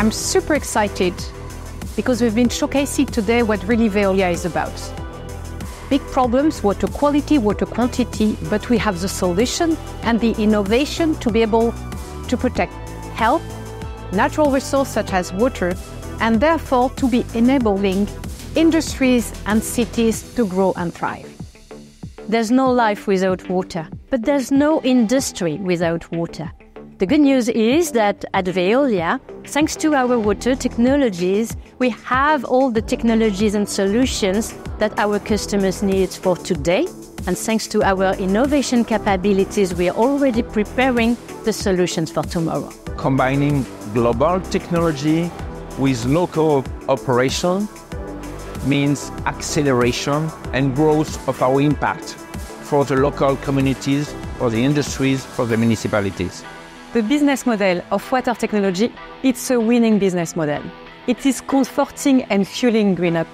I'm super excited because we've been showcasing today what really Veolia is about. Big problems, water quality, water quantity, but we have the solution and the innovation to be able to protect health, natural resources such as water, and therefore to be enabling industries and cities to grow and thrive. There's no life without water, but there's no industry without water. The good news is that at Veolia, thanks to our water technologies, we have all the technologies and solutions that our customers need for today. And thanks to our innovation capabilities, we are already preparing the solutions for tomorrow. Combining global technology with local operation means acceleration and growth of our impact for the local communities, for the industries, for the municipalities. The business model of water technology, it's a winning business model. It is comforting and fueling green-up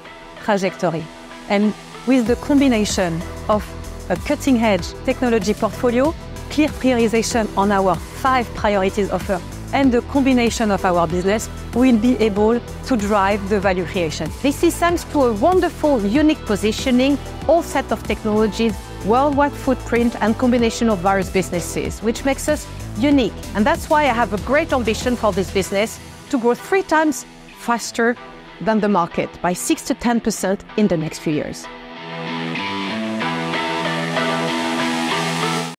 trajectory. And with the combination of a cutting-edge technology portfolio, clear prioritization on our 5 priorities offer, and the combination of our business, we'll be able to drive the value creation. This is thanks to a wonderful, unique positioning, all set of technologies, worldwide footprint, and combination of various businesses, which makes us unique. And that's why I have a great ambition for this business to grow 3 times faster than the market by 6 to 10% in the next few years.